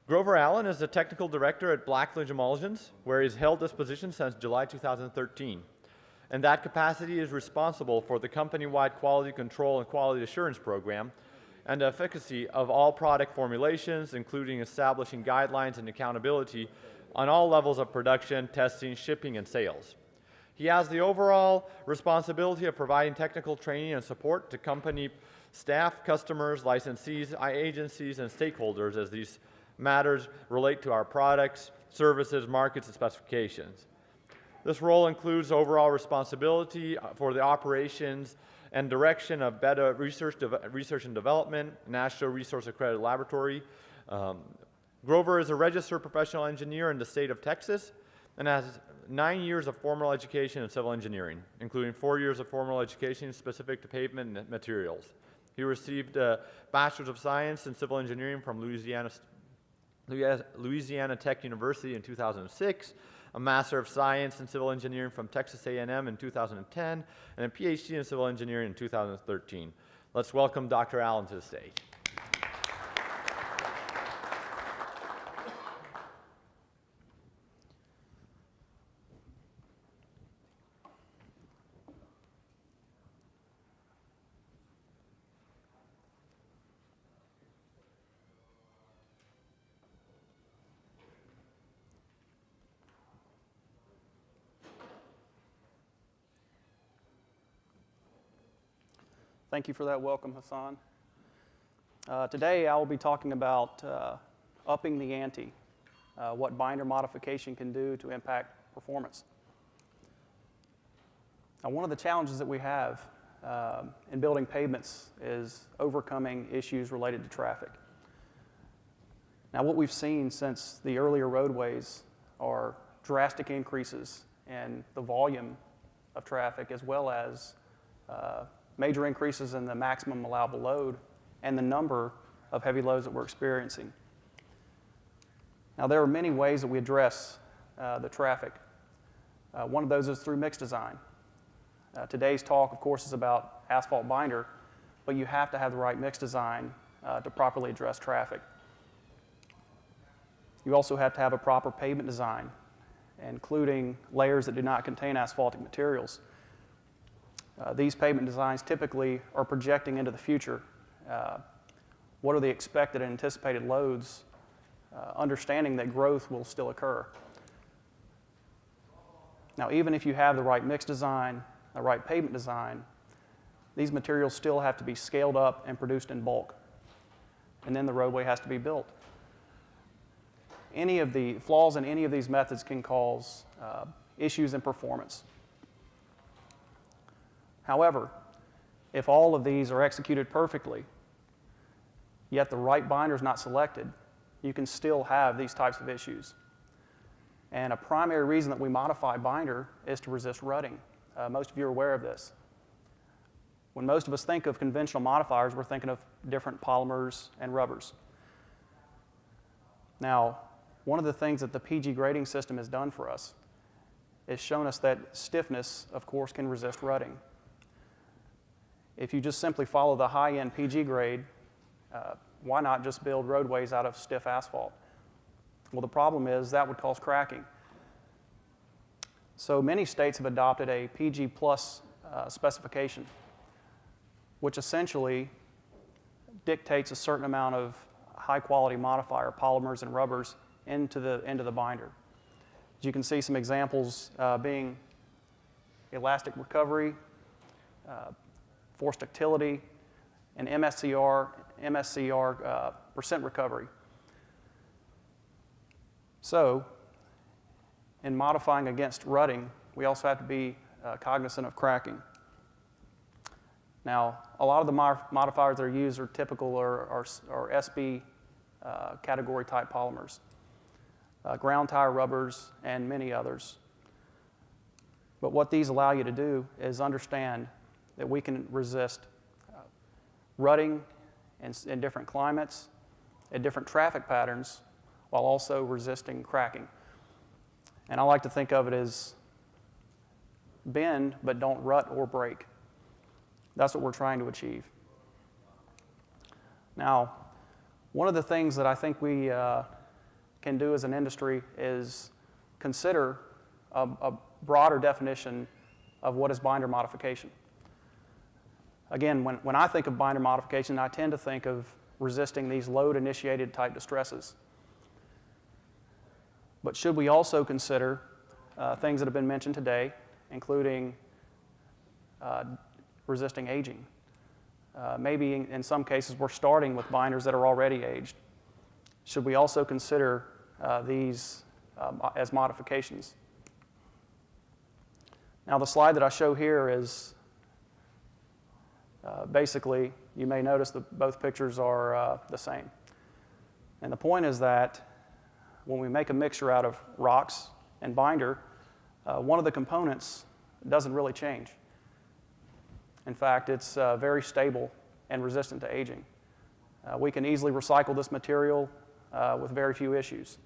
Grover Allen is the technical director at Blacklidge Emulsions, where he's held this position since July 2013. In that capacity, is responsible for the company-wide quality control and quality assurance program and the efficacy of all product formulations, including establishing guidelines and accountability on all levels of production, testing, shipping, and sales. He has the overall responsibility of providing technical training and support to company staff, customers, licensees, agencies, and stakeholders as these matters relate to our products, services, markets, and specifications. This role includes overall responsibility for the operations and direction of beta research and development, National Resource Accredited Laboratory. Grover is a registered professional engineer in the state of Texas and has 9 years of formal education in civil engineering, including 4 years of formal education specific to pavement materials. He received a Bachelor's of Science in Civil Engineering from Louisiana Tech University in 2006, a Master of Science in Civil Engineering from Texas A&M in 2010, and a PhD in Civil Engineering in 2013. Let's welcome Dr. Allen to the stage. Thank you for that welcome, Hassan. Today I will be talking about upping the ante, what binder modification can do to impact performance. Now, one of the challenges that we have in building pavements is overcoming issues related to traffic. Now, what we've seen since the earlier roadways are drastic increases in the volume of traffic, as well as major increases in the maximum allowable load and the number of heavy loads that we're experiencing. Now, there are many ways that we address the traffic. One of those is through mix design. Today's talk, of course, is about asphalt binder, but you have to have the right mix design to properly address traffic. You also have to have a proper pavement design, including layers that do not contain asphaltic materials. These pavement designs typically are projecting into the future. What are the expected and anticipated loads, understanding that growth will still occur. Now, even if you have the right mix design, the right pavement design, these materials still have to be scaled up and produced in bulk. And then the roadway has to be built. Any of the flaws in any of these methods can cause issues in performance. However, if all of these are executed perfectly, yet the right binder is not selected, you can still have these types of issues. And a primary reason that we modify binder is to resist rutting. Most of you are aware of this. When most of us think of conventional modifiers, we're thinking of different polymers and rubbers. Now, one of the things that the PG grading system has done for us is shown us that stiffness, of course, can resist rutting. If you just simply follow the high-end PG grade, why not just build roadways out of stiff asphalt? Well, the problem is that would cause cracking. So many states have adopted a PG plus specification, which essentially dictates a certain amount of high-quality modifier, polymers and rubbers, into the binder. As you can see, some examples being elastic recovery, force ductility, and MSCR percent recovery. So, in modifying against rutting, we also have to be cognizant of cracking. Now, a lot of the modifiers that are used are typical or SB category type polymers, ground tire rubbers, and many others. But what these allow you to do is understand that we can resist rutting in different climates, in different traffic patterns, while also resisting cracking. And I like to think of it as bend, but don't rut or break. That's what we're trying to achieve. Now, one of the things that I think we can do as an industry is consider a broader definition of what is binder modification. Again, when I think of binder modification, I tend to think of resisting these load-initiated type distresses. But should we also consider things that have been mentioned today, including resisting aging? Maybe in some cases we're starting with binders that are already aged. Should we also consider these as modifications? Now the slide that I show here is basically, you may notice that both pictures are the same. And the point is that when we make a mixture out of rocks and binder, one of the components doesn't really change. In fact, it's very stable and resistant to aging. We can easily recycle this material with very few issues.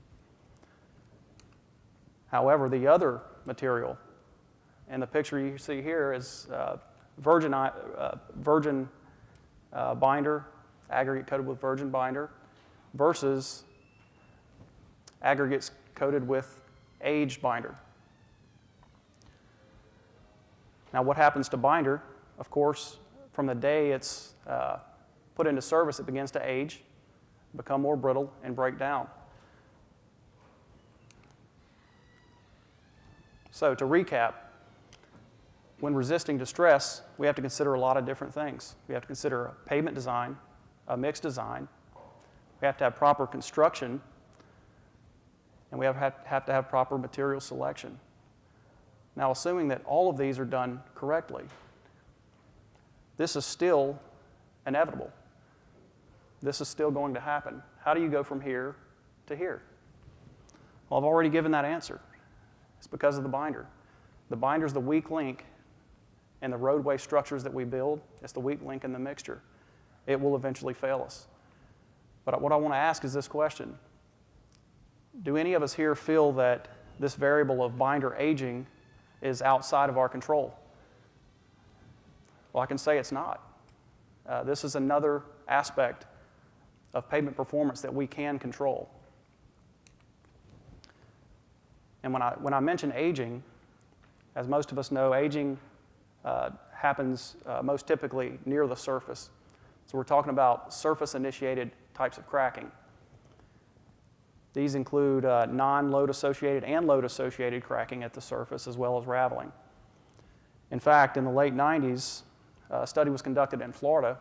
However, the other material, and the picture you see here is virgin binder, aggregate coated with virgin binder, versus aggregates coated with aged binder. Now, what happens to binder? Of course, from the day it's put into service, it begins to age, become more brittle, and break down. So to recap, when resisting distress, we have to consider a lot of different things. We have to consider a pavement design, a mixed design. We have to have proper construction, and we have to have proper material selection. Now, assuming that all of these are done correctly, this is still inevitable. This is still going to happen. How do you go from here to here? Well, I've already given that answer. It's because of the binder. The binder is the weak link in the roadway structures that we build. It's the weak link in the mixture. It will eventually fail us. But what I want to ask is this question. Do any of us here feel that this variable of binder aging is outside of our control? Well, I can say it's not. This is another aspect of pavement performance that we can control. And when I mention aging, as most of us know, aging happens most typically near the surface. So we're talking about surface-initiated types of cracking. These include non-load-associated and load-associated cracking at the surface, as well as raveling. In fact, in the late 90s, a study was conducted in Florida,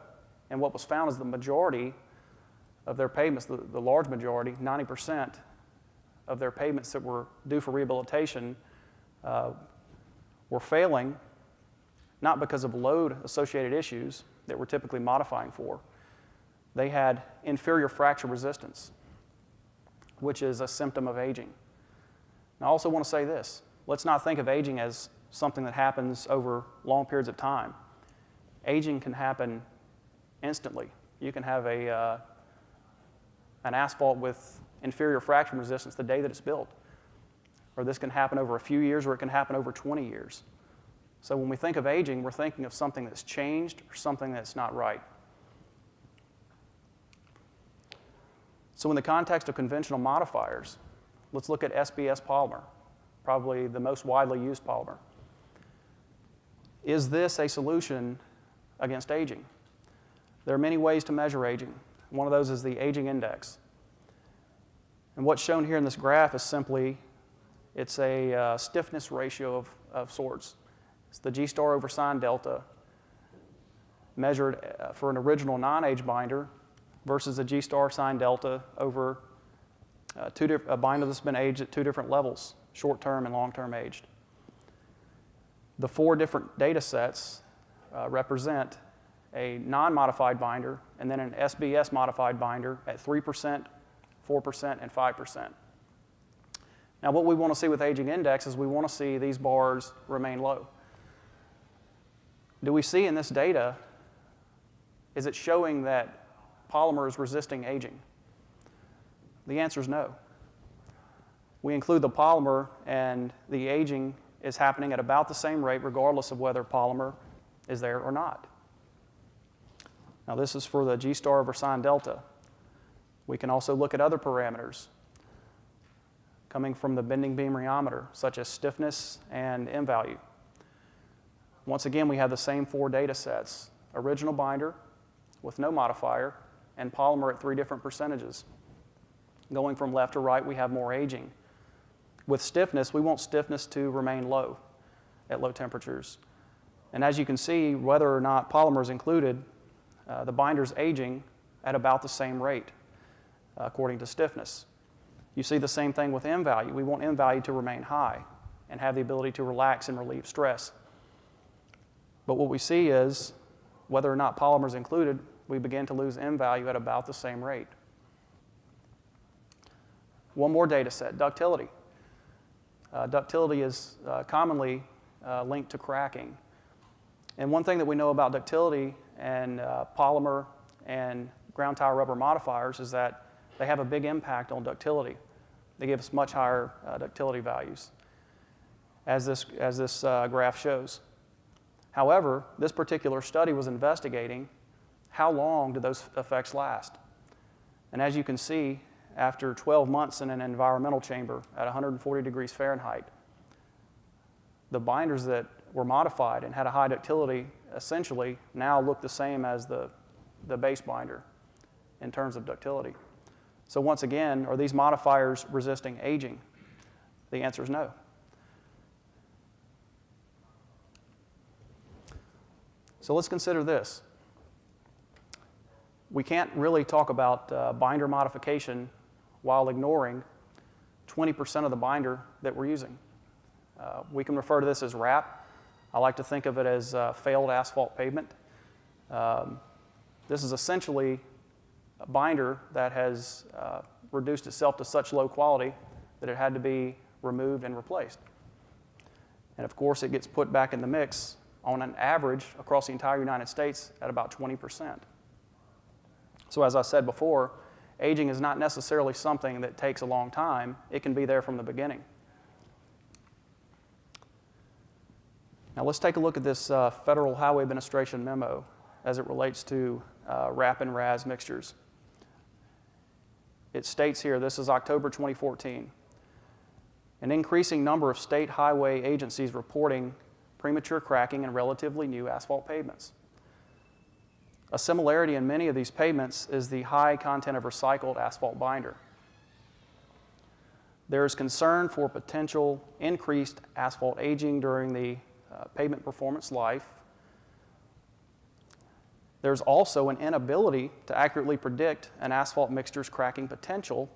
and what was found is the majority of their pavements, the large majority, 90% of their pavements that were due for rehabilitation were failing, not because of load-associated issues that we're typically modifying for. They had inferior fracture resistance, which is a symptom of aging. Now, I also want to say this. Let's not think of aging as something that happens over long periods of time. Aging can happen instantly. You can have an asphalt with inferior fracture resistance the day that it's built. Or this can happen over a few years, or it can happen over 20 years. So when we think of aging, we're thinking of something that's changed or something that's not right. So in the context of conventional modifiers, let's look at SBS polymer, probably the most widely used polymer. Is this a solution against aging? There are many ways to measure aging. One of those is the aging index. And what's shown here in this graph is simply, it's a stiffness ratio of sorts. It's the G-star over sine delta measured for an original non-age binder versus a G-star sine delta over a binder that's been aged at two different levels, short-term and long-term aged. The four different data sets represent a non-modified binder and then an SBS modified binder at 3%, 4%, and 5%. Now, what we want to see with aging index is we want to see these bars remain low. Do we see in this data, is it showing that polymer is resisting aging? The answer is no. We include the polymer, and the aging is happening at about the same rate regardless of whether polymer is there or not. Now, this is for the G-star over sine delta. We can also look at other parameters. coming from the bending beam rheometer, such as stiffness and M value. Once again, we have the same 4 data sets: original binder with no modifier and polymer at 3 different percentages. Going from left to right, we have more aging. With stiffness, we want stiffness to remain low at low temperatures. And as you can see, whether or not polymer is included, the binder's aging at about the same rate according to stiffness. You see the same thing with M value. We want M value to remain high and have the ability to relax and relieve stress. But what we see is, whether or not polymer is included, we begin to lose M value at about the same rate. One more data set, ductility. Ductility is commonly linked to cracking. And one thing that we know about ductility and polymer and ground tile rubber modifiers is that they have a big impact on ductility. They give us much higher ductility values, as this graph shows. However, this particular study was investigating how long do those effects last. And as you can see, after 12 months in an environmental chamber at 140 degrees Fahrenheit, the binders that were modified and had a high ductility essentially now look the same as the base binder in terms of ductility. So once again, are these modifiers resisting aging? The answer is no. So let's consider this. We can't really talk about binder modification while ignoring 20% of the binder that we're using. We can refer to this as RAP. I like to think of it as failed asphalt pavement. This is essentially a binder that has reduced itself to such low quality that it had to be removed and replaced. And of course, it gets put back in the mix on an average across the entire United States at about 20%. So as I said before, aging is not necessarily something that takes a long time. It can be there from the beginning. Now let's take a look at this Federal Highway Administration memo as it relates to RAP and RAS mixtures. It states here, this is October 2014, an increasing number of state highway agencies reporting premature cracking in relatively new asphalt pavements. A similarity in many of these pavements is the high content of recycled asphalt binder. There is concern for potential increased asphalt aging during the pavement performance life. There's also an inability to accurately predict an asphalt mixture's cracking potential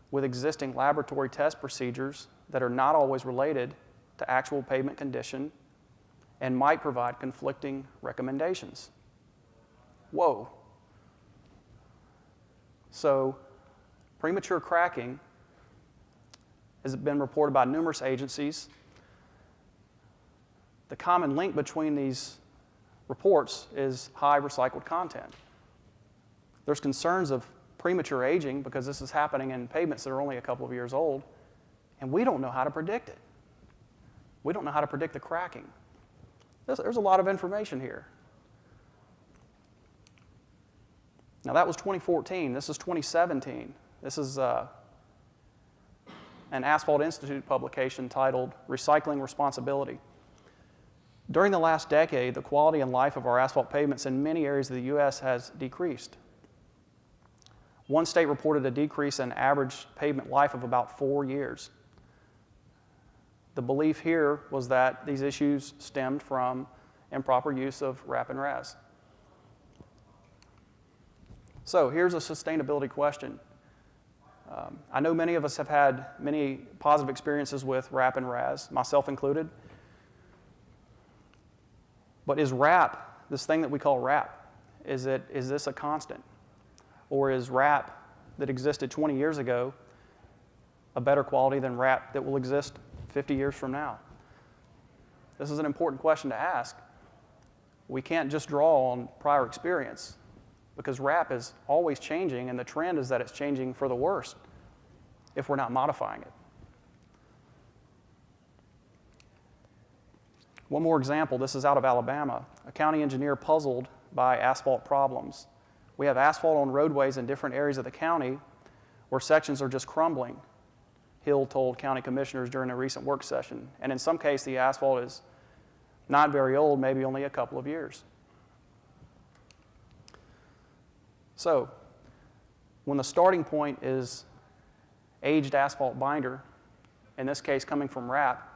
with existing laboratory test procedures that are not always related to actual pavement condition and might provide conflicting recommendations. Whoa. So, premature cracking has been reported by numerous agencies. The common link between these reports is high recycled content. There's concerns of premature aging because this is happening in pavements that are only a couple of years old, and we don't know how to predict it. We don't know how to predict the cracking. There's a lot of information here. Now that was 2014. This is 2017. This is an Asphalt Institute publication titled Recycling Responsibility. During the last decade, the quality and life of our asphalt pavements in many areas of the U.S. has decreased. One state reported a decrease in average pavement life of about 4 years. The belief here was that these issues stemmed from improper use of RAP and RAS. So here's a sustainability question. I know many of us have had many positive experiences with RAP and RAS, myself included. But is RAP, this thing that we call RAP, is this a constant? Or is RAP that existed 20 years ago a better quality than RAP that will exist 50 years from now? This is an important question to ask. We can't just draw on prior experience because RAP is always changing, and the trend is that it's changing for the worse if we're not modifying it. One more example, this is out of Alabama. A county engineer puzzled by asphalt problems. We have asphalt on roadways in different areas of the county where sections are just crumbling. Hill told county commissioners during a recent work session. And in some case, the asphalt is not very old, maybe only a couple of years. So, when the starting point is aged asphalt binder, in this case coming from RAP,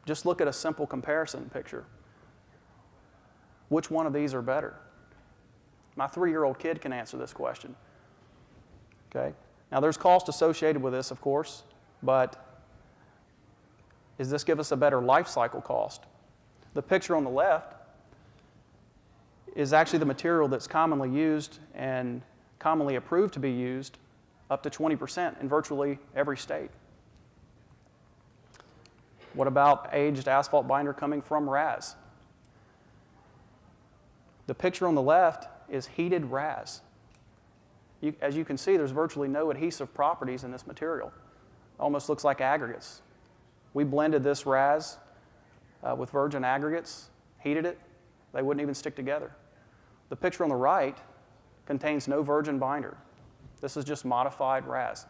just look at a simple comparison picture. Which one of these are better? My 3-year-old kid can answer this question. Okay? Now, there's cost associated with this, of course, but does this give us a better life cycle cost? The picture on the left is actually the material that's commonly used and commonly approved to be used up to 20% in virtually every state. What about aged asphalt binder coming from RAS? The picture on the left is heated RAS. As you can see, there's virtually no adhesive properties in this material. Almost looks like aggregates. We blended this RAS with virgin aggregates, heated it. They wouldn't even stick together. The picture on the right contains no virgin binder. This is just modified RAS.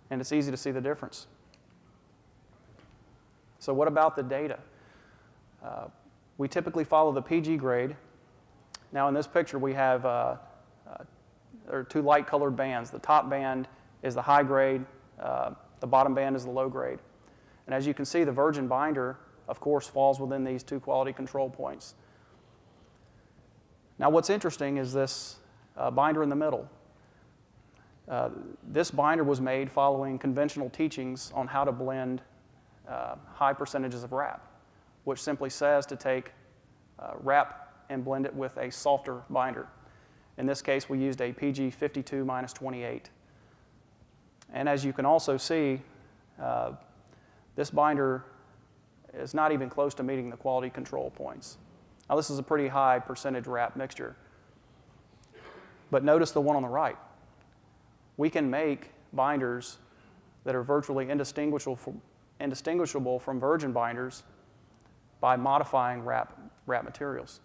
And it's easy to see the difference. So what about the data? We typically follow the PG grade. Now in this picture we have there are 2 light-colored bands. The top band is the high grade, the bottom band is the low grade. And as you can see, the virgin binder, of course, falls within these 2 quality control points. Now what's interesting is this binder in the middle. This binder was made following conventional teachings on how to blend high percentages of RAP, which simply says to take RAP and blend it with a softer binder. In this case, we used a PG 52-28. And as you can also see, this binder is not even close to meeting the quality control points. Now this is a pretty high percentage RAP mixture. But notice the one on the right. We can make binders that are virtually indistinguishable from virgin binders by modifying RAP materials.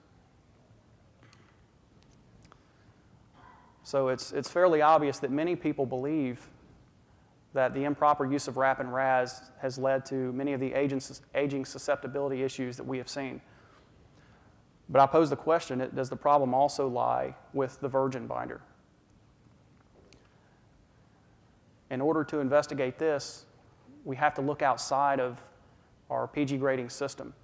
So it's fairly obvious that many people believe that the improper use of RAP and RAS has led to many of the aging susceptibility issues that we have seen. But I pose the question, does the problem also lie with the virgin binder? In order to investigate this, we have to look outside of our PG grading system.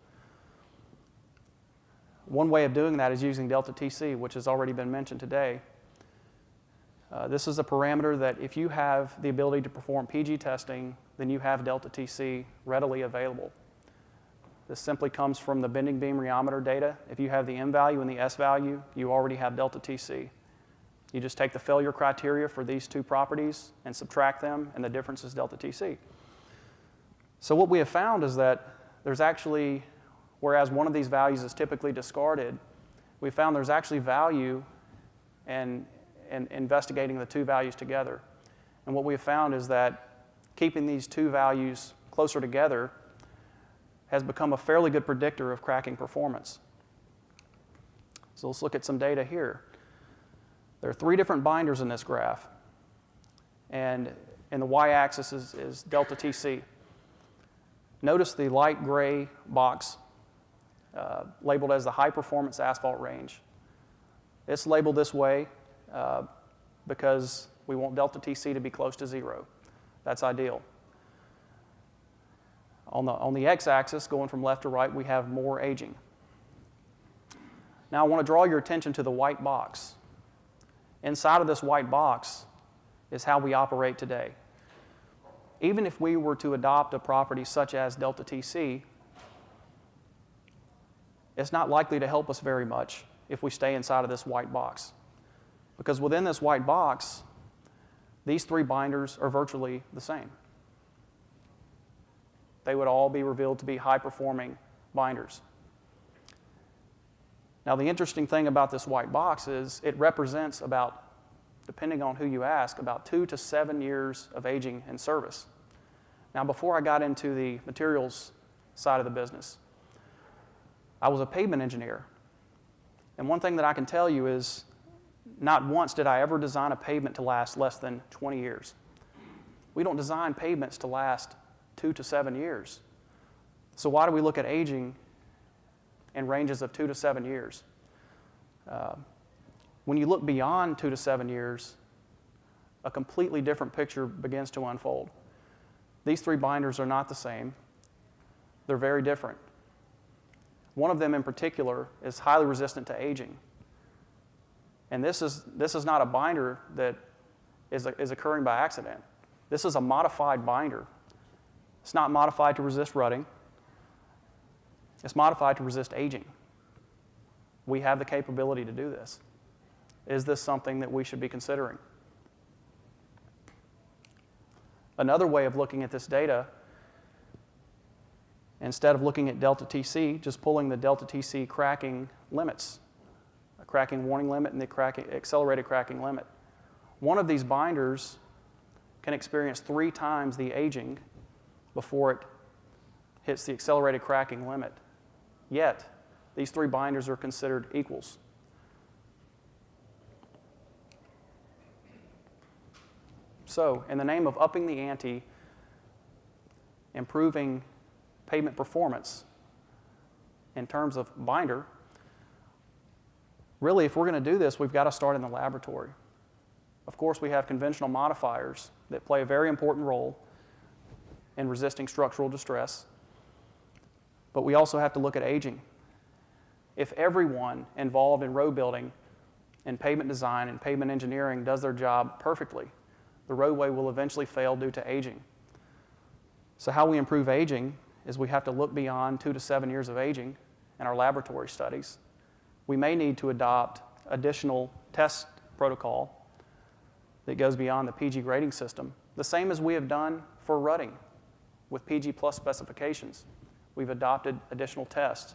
One way of doing that is using delta TC, which has already been mentioned today. This is a parameter that if you have the ability to perform PG testing, then you have delta TC readily available. This simply comes from the bending beam rheometer data. If you have the M value and the S value, you already have delta TC. You just take the failure criteria for these 2 properties and subtract them, and the difference is delta TC. So what we have found is that there's actually, whereas one of these values is typically discarded, we found there's actually value in investigating the 2 values together. And what we have found is that keeping these 2 values closer together has become a fairly good predictor of cracking performance. So let's look at some data here. There are 3 different binders in this graph, and the y-axis is delta TC. Notice the light gray box labeled as the high performance asphalt range. It's labeled this way because we want delta TC to be close to 0. That's ideal. On the x-axis, going from left to right, we have more aging. Now I want to draw your attention to the white box. Inside of this white box is how we operate today. Even if we were to adopt a property such as delta TC, it's not likely to help us very much if we stay inside of this white box. Because within this white box, these 3 binders are virtually the same. They would all be revealed to be high-performing binders. Now, the interesting thing about this white box is it represents about, depending on who you ask, about 2 to 7 years of aging in service. Now, before I got into the materials side of the business, I was a pavement engineer. And one thing that I can tell you is not once did I ever design a pavement to last less than 20 years. We don't design pavements to last 2 to 7 years. So why do we look at aging in ranges of 2 to 7 years? When you look beyond 2 to 7 years, a completely different picture begins to unfold. These three binders are not the same. They're very different. One of them in particular is highly resistant to aging. And this is not a binder that is occurring by accident. This is a modified binder. It's not modified to resist rutting. It's modified to resist aging. We have the capability to do this. Is this something that we should be considering? Another way of looking at this data, instead of looking at delta TC, just pulling the delta TC cracking limits, a cracking warning limit and the accelerated cracking limit. One of these binders can experience 3 times the aging before it hits the accelerated cracking limit. Yet, these 3 binders are considered equals. So, in the name of upping the ante, improving pavement performance in terms of binder, really, if we're going to do this, we've got to start in the laboratory. Of course, we have conventional modifiers that play a very important role in resisting structural distress, but we also have to look at aging. If everyone involved in road building and pavement design and pavement engineering does their job perfectly, the roadway will eventually fail due to aging. So how we improve aging is we have to look beyond 2 to 7 years of aging in our laboratory studies. We may need to adopt additional test protocol that goes beyond the PG grading system, the same as we have done for rutting with PG plus specifications. We've adopted additional tests.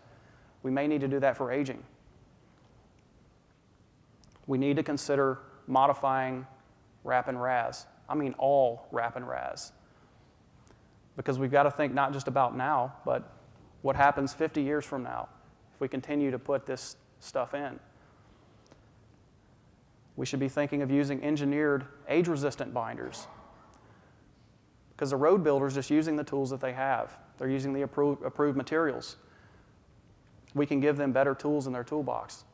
We may need to do that for aging. We need to consider modifying RAP and RAS. I mean all RAP and RAS. Because we've got to think not just about now, but what happens 50 years from now if we continue to put this stuff in. We should be thinking of using engineered age-resistant binders, because the road builder is just using the tools that they have. They're using the approved materials. We can give them better tools in their toolbox.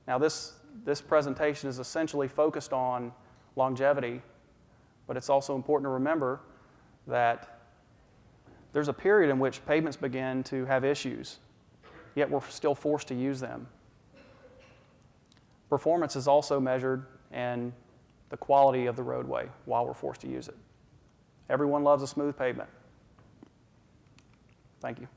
Now, this presentation is essentially focused on longevity, but it's also important to remember that there's a period in which pavements begin to have issues, yet we're still forced to use them. Performance is also measured in the quality of the roadway while we're forced to use it. Everyone loves a smooth pavement. Thank you.